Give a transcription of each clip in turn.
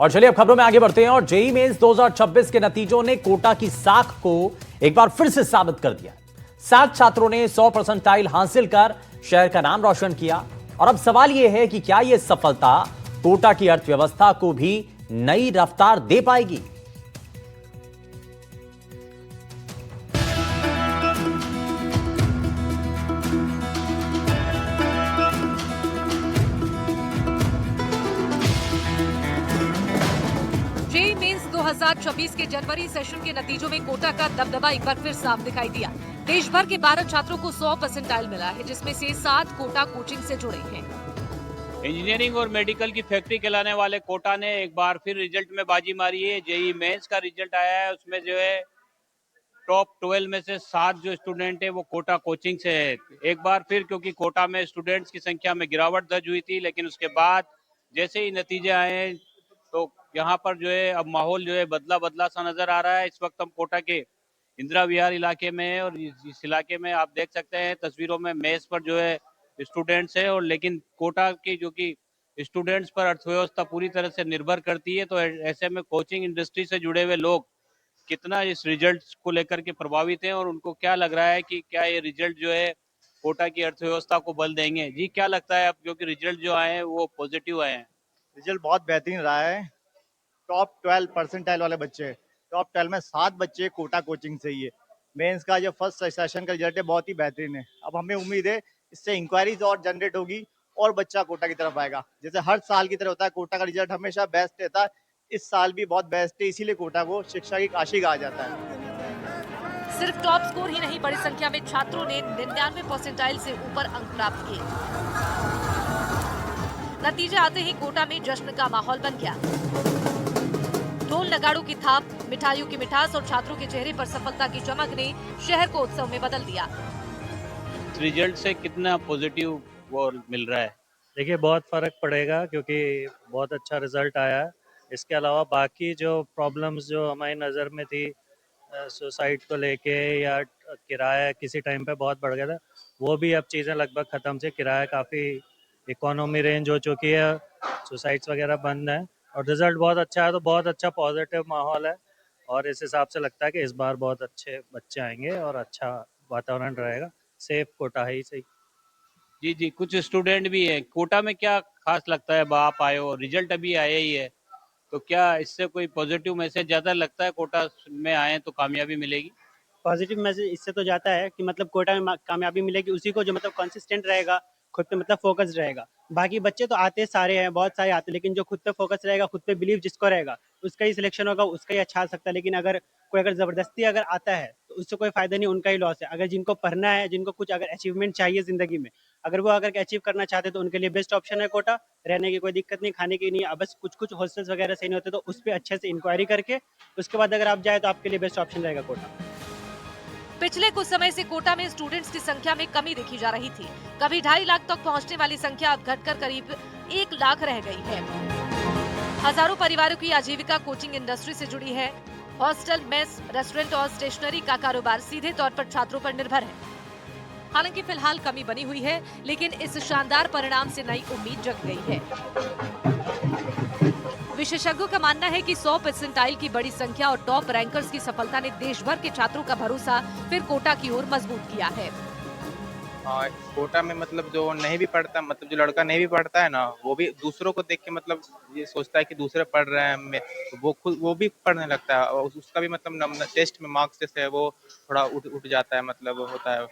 और चलिए अब खबरों में आगे बढ़ते हैं। और जेई मेंस 2026 के नतीजों ने कोटा की साख को एक बार फिर से साबित कर दिया। 7 छात्रों ने 100 परसेंटाइल हासिल कर शहर का नाम रोशन किया। और अब सवाल यह है कि क्या यह सफलता कोटा की अर्थव्यवस्था को भी नई रफ्तार दे पाएगी। जेई मेंस 2026 के जनवरी सेशन के नतीजों में कोटा का दबदबा एक बार फिर साफ दिखाई दिया। देश भर के 12 छात्रों को 100 परसेंटाइल मिला है, जिसमें से 7 कोटा कोचिंग से जुड़े हैं। इंजीनियरिंग और मेडिकल की फैक्ट्री कहलाने वाले कोटा ने एक बार फिर रिजल्ट में बाजी मारी है। जेई मेंस का रिजल्ट आया है, उसमें जो है टॉप 12 में से 7 जो स्टूडेंट है वो कोटा कोचिंग से है। एक बार फिर क्योंकि कोटा में स्टूडेंट्स की संख्या में गिरावट दर्ज हुई थी, लेकिन उसके बाद जैसे ही नतीजे आए तो यहाँ पर जो है अब माहौल जो है बदला बदला सा नजर आ रहा है। इस वक्त हम कोटा के इंदिरा विहार इलाके में है और इस इलाके में आप देख सकते हैं तस्वीरों में मेस पर जो है स्टूडेंट्स है। और लेकिन कोटा की जो कि स्टूडेंट्स पर अर्थव्यवस्था पूरी तरह से निर्भर करती है, तो ऐसे में कोचिंग इंडस्ट्री से जुड़े हुए लोग कितना इस रिजल्ट को लेकर के प्रभावित हैं और उनको क्या लग रहा है कि क्या ये रिजल्ट जो है कोटा की अर्थव्यवस्था को बल देंगे। जी क्या लगता है आप, क्योंकि रिजल्ट जो आए हैं वो पॉजिटिव आए हैं। रिजल्ट बहुत बेहतरीन रहा है। टॉप 12 परसेंटाइल वाले बच्चे, टॉप 12 में 7 बच्चे कोटा कोचिंग से ही है। मेंस का जो फर्स्ट सेशन का रिजल्ट है बहुत ही बेहतरीन है। अब हमें उम्मीद है इससे इंक्वायरीज और जनरेट होगी और बच्चा कोटा की तरफ आएगा। जैसे हर साल की तरह होता है, कोटा का रिजल्ट हमेशा बेस्ट रहता है। इस साल भी बहुत बेस्ट है, इसीलिए कोटा को शिक्षा की काशी कहा जाता है। सिर्फ टॉप स्कोर ही नहीं, बड़ी संख्या में छात्रों ने 99 परसेंटाइल से ऊपर अंक प्राप्त किए। नतीजे आते ही कोटा में जश्न का माहौल बन गया। ढोल नगाड़ों की थाप, मिठाइयों की मिठास और छात्रों के चेहरे पर सफलता की चमक ने शहर को उत्सव में बदल दिया। रिजल्ट से कितना पॉजिटिव वो मिल रहा है? देखिए बहुत फ़र्क पड़ेगा क्योंकि बहुत अच्छा रिज़ल्ट आया है। इसके अलावा बाकी जो प्रॉब्लम्स जो हमारी नज़र में थी सुसाइड को लेके या किराया किसी टाइम पे बहुत बढ़ गया था, वो भी अब चीज़ें लगभग ख़त्म से किराया काफ़ी इकोनॉमी रेंज हो चुकी है, सुसाइड्स वगैरह बंद हैं और रिज़ल्ट बहुत अच्छा है, तो बहुत अच्छा पॉजिटिव माहौल है और इस हिसाब से लगता है कि इस बार बहुत अच्छे बच्चे आएंगे और अच्छा वातावरण रहेगा। सेफ कोटा ही सही। जी जी, कुछ स्टूडेंट भी है कोटा में, क्या खास लगता है? आप आए हो, रिजल्ट अभी आया ही है, तो क्या इससे कोई पॉजिटिव मैसेज ज्यादा लगता है कोटा में आए तो कामयाबी मिलेगी? पॉजिटिव मैसेज इससे तो जाता है कि मतलब कोटा में कामयाबी मिलेगी उसी को जो मतलब कंसिस्टेंट रहेगा, खुद पे मतलब फोकस रहेगा। बाकी बच्चे तो आते सारे हैं, बहुत सारे आते हैं, लेकिन जो खुद पे फोकस रहेगा, खुद पे बिलीव जिसको रहेगा, उसका ही सिलेक्शन होगा, उसका ही अच्छा आ सकता है। लेकिन अगर कोई अगर जबरदस्ती अगर आता है तो उससे कोई फायदा नहीं, उनका ही लॉस है। अगर जिनको पढ़ना है, जिनको कुछ अगर अचीवमेंट चाहिए जिंदगी में, अगर वो अगर अचीव करना चाहते हैं तो उनके लिए बेस्ट ऑप्शन है कोटा। रहने की कोई दिक्कत नहीं, खाने की नहीं। अब बस कुछ कुछ हॉस्टल्स वगैरह सही नहीं होते तो उस पर अच्छे से इंक्वायरी करके उसके बाद अगर आप जाए तो आपके लिए बेस्ट ऑप्शन रहेगा कोटा। पिछले कुछ समय से कोटा में स्टूडेंट्स की संख्या में कमी देखी जा रही थी। कभी 2.5 लाख तक पहुंचने वाली संख्या अब घटकर करीब 1 लाख रह गई है। हजारों परिवारों की आजीविका कोचिंग इंडस्ट्री से जुड़ी है। हॉस्टल, मेस, रेस्टोरेंट और स्टेशनरी का कारोबार सीधे तौर पर छात्रों पर निर्भर है। हालांकि फिलहाल कमी बनी हुई है, लेकिन इस शानदार परिणाम से नई उम्मीद जग गई है। विशेषज्ञों का मानना है कि 100 परसेंटाइल की बड़ी संख्या और टॉप रैंकर्स की सफलता ने देश भर के छात्रों का भरोसा फिर कोटा की ओर मजबूत किया है। कोटा में मतलब जो नहीं भी पढ़ता, मतलब जो लड़का नहीं भी पढ़ता है ना, वो भी दूसरों को देख के मतलब ये सोचता है कि दूसरे पढ़ रहे हैं, मैं तो वो भी पढ़ने लगता है और उसका भी मतलब टेस्ट में मार्क्स जैसे है वो थोड़ा उठ जाता है, मतलब होता है।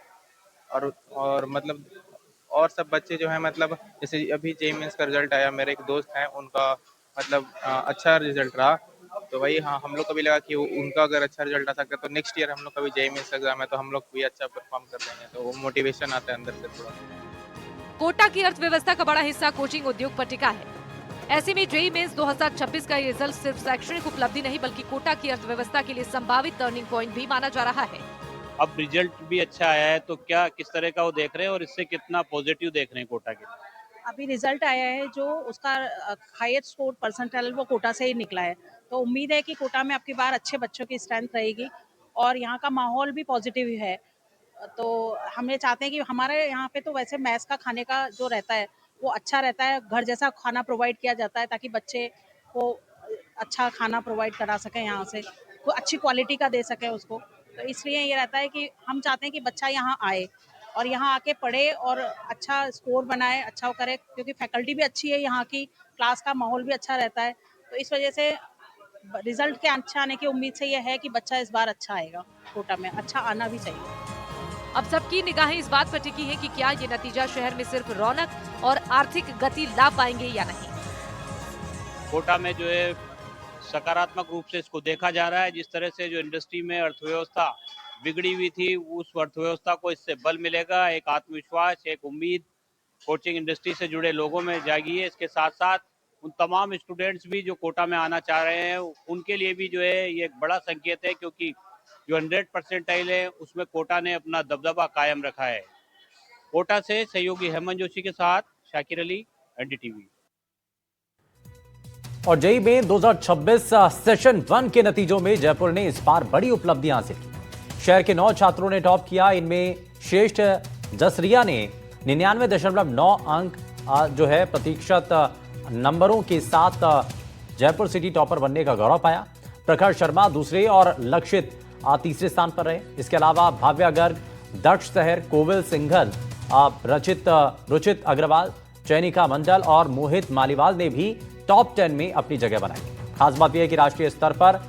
और मतलब और सब बच्चे जो है मतलब जैसे अभी जेईई मेंस का रिजल्ट आया, मेरे एक दोस्त हैं उनका मतलब अच्छा रिजल्ट रहा, तो वही हाँ हम लोग को भी लगा कि उनका अगर अच्छा रिजल्ट आ सकता है तो नेक्स्ट ईयर हम लोग का भी जेईई मेंस एग्जाम है तो हम लोग भी अच्छा परफॉर्म कर लेंगे, तो वो मोटिवेशन आता है अंदर से थोड़ा। कोटा की अर्थव्यवस्था का बड़ा हिस्सा कोचिंग उद्योग पर टिका है। ऐसे में जेईई मेंस 2026 का ये रिजल्ट सिर्फ शैक्षणिक उपलब्धि नहीं, बल्कि कोटा की अर्थव्यवस्था के लिए संभावित टर्निंग पॉइंट भी माना जा रहा है। अब रिजल्ट भी अच्छा आया है, तो क्या किस तरह का वो देख रहे हैं और इससे कितना पॉजिटिव देख रहे हैं कोटा के? अभी रिजल्ट आया है जो उसका हाईएस्ट स्कोर परसेंटाइल वो कोटा से ही निकला है, तो उम्मीद है कि कोटा में आपकी बार अच्छे बच्चों की स्ट्रेंथ रहेगी और यहाँ का माहौल भी पॉजिटिव है। तो हम ये चाहते हैं कि हमारे यहाँ पे तो वैसे मैथ्स का खाने का जो रहता है वो अच्छा रहता है, घर जैसा खाना प्रोवाइड किया जाता है ताकि बच्चे को अच्छा खाना प्रोवाइड करा सकें यहाँ से, कोई अच्छी क्वालिटी का दे सकें उसको। तो इसलिए ये रहता है कि हम चाहते हैं कि बच्चा यहाँ आए और यहाँ आके पढ़े और अच्छा स्कोर बनाए, अच्छा वो करे, क्योंकि फैकल्टी भी अच्छी है यहाँ की, क्लास का माहौल भी अच्छा रहता है। तो इस वजह से रिजल्ट के अच्छा आने की उम्मीद से ये है कि बच्चा इस बार अच्छा आएगा, कोटा में अच्छा आना भी चाहिए। अब सबकी निगाहें इस बात पर टिकी हैं कि क्या ये नतीजा शहर में सिर्फ रौनक और आर्थिक गति ला पाएंगे या नहीं। कोटा में जो है सकारात्मक रूप से इसको देखा जा रहा है। जिस तरह से जो इंडस्ट्री में अर्थव्यवस्था बिगड़ी हुई थी, उस अर्थव्यवस्था को इससे बल मिलेगा, एक आत्मविश्वास, एक उम्मीद कोचिंग इंडस्ट्री से जुड़े लोगों में जागी है। इसके साथ साथ उन तमाम स्टूडेंट्स भी जो कोटा में आना चाह रहे हैं, उनके लिए भी जो है ये एक बड़ा संकेत है, क्योंकि जो 100% है उसमें कोटा ने अपना दबदबा कायम रखा है। कोटा से सहयोगी हेमंत जोशी के साथ शाकिर अली, एनडीटीवी। और जेईई में 2026 सेशन 1 के नतीजों में जयपुर ने इस बार बड़ी उपलब्धियां हासिल की। शहर के 9 छात्रों ने टॉप किया। इनमें श्रेष्ठ जसरिया ने 99.9 अंक जो है प्रतिशत नंबरों के साथ जयपुर सिटी टॉपर बनने का गौरव पाया। प्रखर शर्मा दूसरे और लक्षित तीसरे स्थान पर रहे। इसके अलावा भाव्या गर्ग, दक्ष सहर, कोविल सिंघल, रुचित अग्रवाल, चैनिका मंडल और मोहित मालीवाल ने भी टॉप 10 में अपनी जगह बनाई। खास बात यह है कि राष्ट्रीय स्तर पर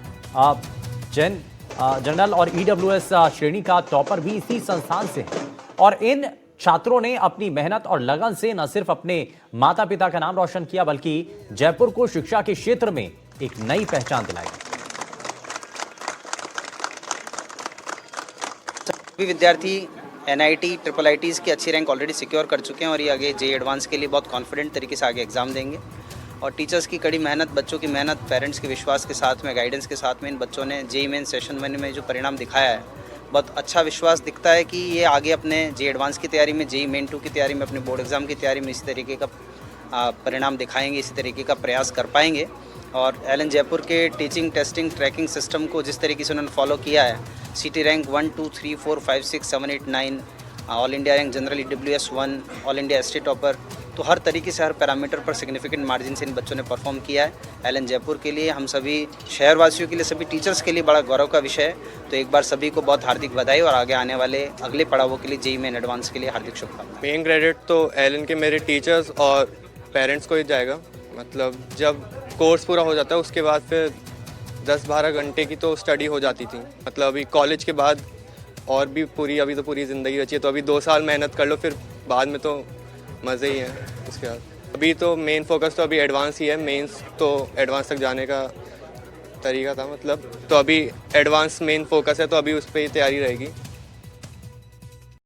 जनरल और ईडब्ल्यूएस श्रेणी का टॉपर भी इसी संस्थान से है। और इन छात्रों ने अपनी मेहनत और लगन से न सिर्फ अपने माता पिता का नाम रोशन किया, बल्कि जयपुर को शिक्षा के क्षेत्र में एक नई पहचान दिलाई। सभी विद्यार्थी एनआईटी, ट्रिपल आईटीज़ की अच्छी रैंक ऑलरेडी सिक्योर कर चुके हैं और ये आगे जेईई एडवांस के लिए बहुत कॉन्फिडेंट तरीके से आगे एग्जाम देंगे। और टीचर्स की कड़ी मेहनत, बच्चों की मेहनत, पेरेंट्स के विश्वास के साथ में, गाइडेंस के साथ में इन बच्चों ने जेईई मेन सेशन 1 में जो परिणाम दिखाया है, बहुत अच्छा विश्वास दिखता है कि ये आगे अपने जेईई एडवांस की तैयारी में, जेईई मेन 2 की तैयारी में, अपने बोर्ड एग्जाम की तैयारी में इसी तरीके का परिणाम दिखाएंगे, इसी तरीके का प्रयास कर पाएंगे। और एलएन जयपुर के टीचिंग, टेस्टिंग, ट्रैकिंग सिस्टम को जिस तरीके से उन्होंने फॉलो किया है, city rank 1, 2, 3, 4, 5, 6, 7, 8, 9, all India rank general EWS 1, all India ST topper, तो हर तरीके से, हर पैरामीटर पर सिग्निफिकेंट मार्जिन से इन बच्चों ने परफॉर्म किया है। एलएन जयपुर के लिए, हम सभी शहरवासियों के लिए, सभी टीचर्स के लिए बड़ा गौरव का विषय है। तो एक बार सभी को बहुत हार्दिक बधाई और आगे आने वाले अगले पड़ावों के लिए, जेईई मेन एडवांस के लिए हार्दिक शुभकामनाएं। मेन क्रेडिट तो एलएन के मेरे टीचर्स और पेरेंट्स को ही जाएगा। मतलब जब कोर्स पूरा हो जाता है उसके बाद फिर 10-12 घंटे की तो स्टडी हो जाती थी। मतलब अभी कॉलेज के बाद और भी अभी तो पूरी ज़िंदगी बची है, तो अभी 2 साल मेहनत कर लो, फिर बाद में तो मज़े ही है। उसके बाद अभी तो मेन फोकस तो अभी एडवांस ही है। मेंस तो एडवांस तक जाने का तरीका था, मतलब तो अभी एडवांस मेन फोकस है, तो अभी उस पर ही तैयारी रहेगी।